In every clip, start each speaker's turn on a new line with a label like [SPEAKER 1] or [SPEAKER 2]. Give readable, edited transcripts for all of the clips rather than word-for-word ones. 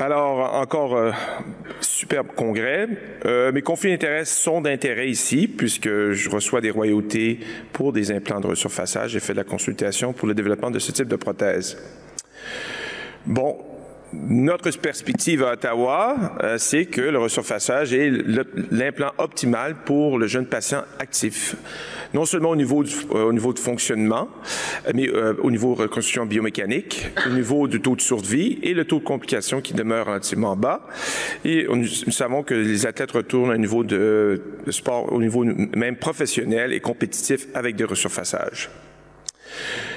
[SPEAKER 1] Alors, encore superbe congrès. Mes conflits d'intérêts sont d'intérêt ici, puisque je reçois des royautés pour des implants de resurfaçage. J'ai fait de la consultation pour le développement de ce type de prothèse. Bon, notre perspective à Ottawa, c'est que le resurfaçage est l'implant optimal pour le jeune patient actif. Non seulement au niveau de fonctionnement, mais au niveau de reconstruction biomécanique, au niveau du taux de survie et le taux de complications qui demeure relativement bas. Et nous savons que les athlètes retournent à un niveau de sport, au niveau même professionnel et compétitif avec des resurfaçages.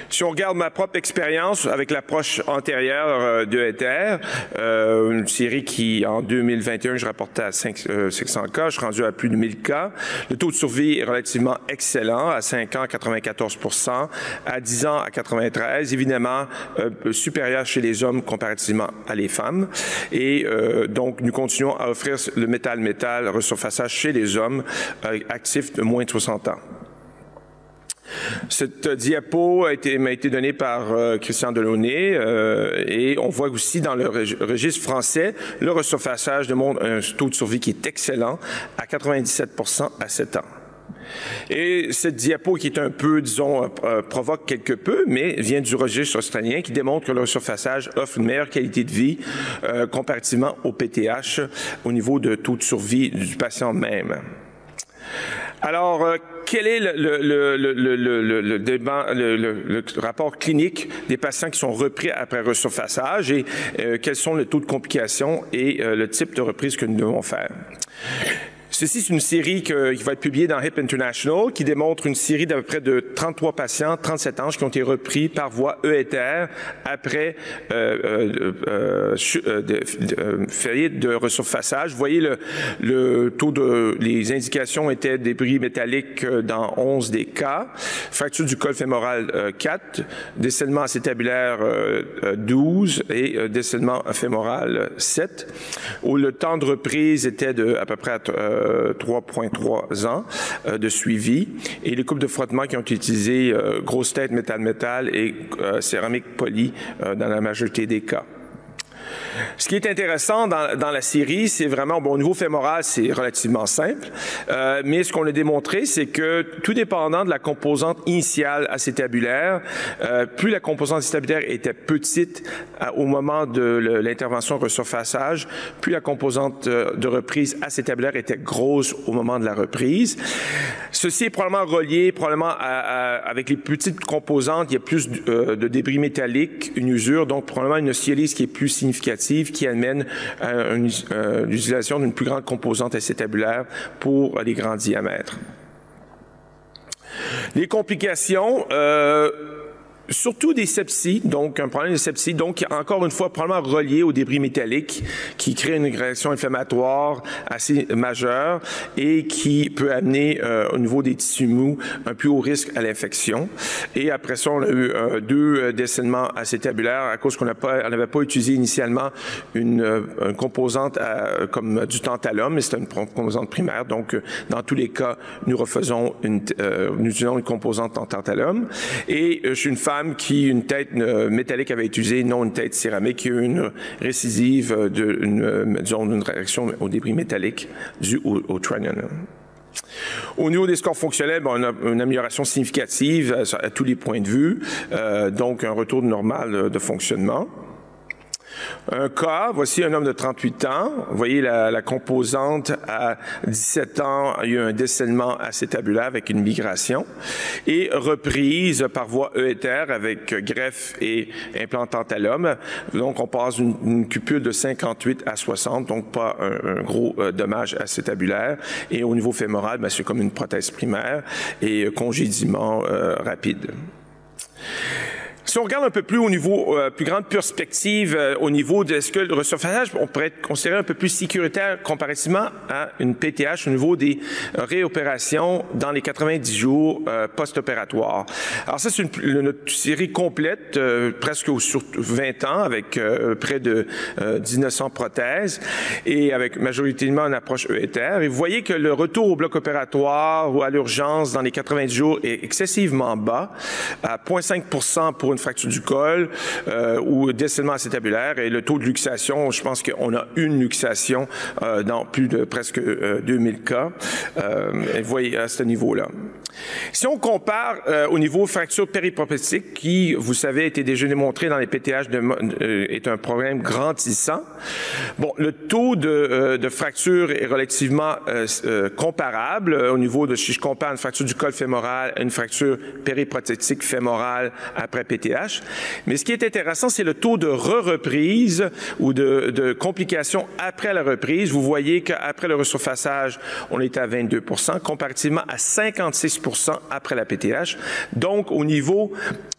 [SPEAKER 1] Si on regarde ma propre expérience avec l'approche antérieure de Ether, une série qui, en 2021, je rapportais à 500 cas, je suis rendu à plus de 1000 cas. Le taux de survie est relativement excellent, à 5 ans, 94 %, à 10 ans, à 93 %, évidemment supérieur chez les hommes comparativement à les femmes. Et donc, nous continuons à offrir le métal-métal resurfaçage chez les hommes actifs de moins de 60 ans. Cette diapo m'a été donnée par Christian Delaunay et on voit aussi dans le registre français, le resurfaçage demande un taux de survie qui est excellent à 97 % à 7 ans. Et cette diapo qui est un peu, disons, provoque quelque peu, mais vient du registre australien qui démontre que le resurfaçage offre une meilleure qualité de vie comparativement au PTH au niveau de taux de survie du patient même. Alors, quel est le rapport clinique des patients qui sont repris après resurfaçage et quels sont le taux de complications et le type de reprise que nous devons faire? Ceci, c'est une série qui va être publiée dans Hip International, qui démontre une série d'à peu près de 33 patients, 37 ans, qui ont été repris par voie ETR après faillite de resurfaçage. Vous voyez le taux les indications étaient débris métalliques dans 11 des cas, fracture du col fémoral 4, décèlement acétabulaire 12 et décèlement fémoral 7, où le temps de reprise était de à peu près 3,3 ans de suivi. Et les coupes de frottement qui ont été utilisées, grosse tête, métal-métal et céramique polie dans la majorité des cas. Ce qui est intéressant dans la série, c'est vraiment, bon, au niveau fémoral, c'est relativement simple, mais ce qu'on a démontré, c'est que tout dépendant de la composante initiale acétabulaire, plus la composante acétabulaire était petite au moment de l'intervention resurfaçage, plus la composante de reprise acétabulaire était grosse au moment de la reprise. Ceci est probablement relié, avec les petites composantes, il y a plus de débris métalliques, une usure, donc probablement une ostéolyse qui est plus significative, qui amène à l'utilisation d'une plus grande composante acétabulaire pour les grands diamètres. Les complications, surtout des sepsies, donc un problème de sepsie, donc encore une fois probablement relié aux débris métalliques qui crée une réaction inflammatoire assez majeure et qui peut amener au niveau des tissus mous un plus haut risque à l'infection. Et après ça, on a eu 2 décèlements acétabulaires à cause qu'on n'avait pas utilisé initialement une composante comme du tantalum, mais c'est une composante primaire. Donc, dans tous les cas, nous utilisons une composante en tantalum. Et je suis une femme qui, une tête métallique avait été utilisée, non une tête céramique, qui a eu une récidive d'une réaction au débris métallique due au tranium. Au niveau des scores fonctionnels, bon, on a une amélioration significative à tous les points de vue, donc un retour normal de fonctionnement. Un cas, voici un homme de 38 ans. Vous voyez la composante à 17 ans, il y a eu un décèlement acétabulaire avec une migration et reprise par voie ETR avec greffe et implant tantalum. Donc, on passe d'une cupule de 58 à 60, donc pas un gros dommage acétabulaire. Et au niveau fémoral, c'est comme une prothèse primaire et congédiement rapide. Si on regarde un peu plus au niveau, plus grande perspective, au niveau de ce que le resurfaçage, on pourrait être considéré un peu plus sécuritaire comparativement à une PTH au niveau des réopérations dans les 90 jours post-opératoires. Alors ça, c'est notre série complète, presque sur 20 ans, avec près de 1900 prothèses et avec majoritairement une approche ETR. Et vous voyez que le retour au bloc opératoire ou à l'urgence dans les 90 jours est excessivement bas, à 0,5 % pour une fracture du col ou descellement acétabulaire. Et le taux de luxation, je pense qu'on a une luxation dans plus de presque 2000 cas. Et vous voyez à ce niveau-là. Si on compare au niveau fracture péripropétique, qui, vous savez, a été déjà démontré dans les PTH, est un problème grandissant. Bon, le taux de fracture est relativement comparable au niveau de, si je compare une fracture du col fémoral à une fracture périprothétique fémorale après PTH. Mais ce qui est intéressant, c'est le taux de re-reprise ou de complications après la reprise. Vous voyez qu'après le resurfaçage, on est à 22 comparativement à 56 après la PTH. Donc, au niveau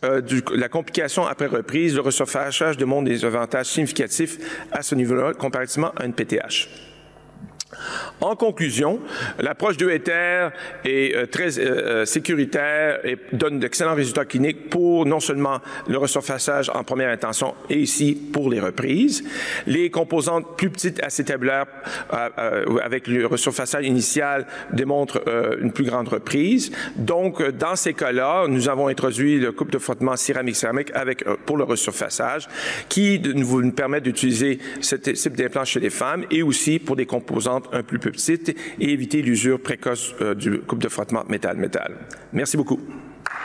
[SPEAKER 1] de la complication après reprise, le resurfaçage démontre des avantages significatifs à ce niveau-là comparativement à une PTH. En conclusion, l'approche de Ether est très sécuritaire et donne d'excellents résultats cliniques pour non seulement le resurfaçage en première intention et ici pour les reprises. Les composantes plus petites acétabulaires avec le resurfaçage initial démontrent une plus grande reprise. Donc, dans ces cas-là, nous avons introduit le couple de frottement céramique-céramique pour le resurfaçage qui nous permet d'utiliser ce type d'implant chez les femmes et aussi pour des composantes un peu plus petites et éviter l'usure précoce du couple de frottement métal-métal. Merci beaucoup.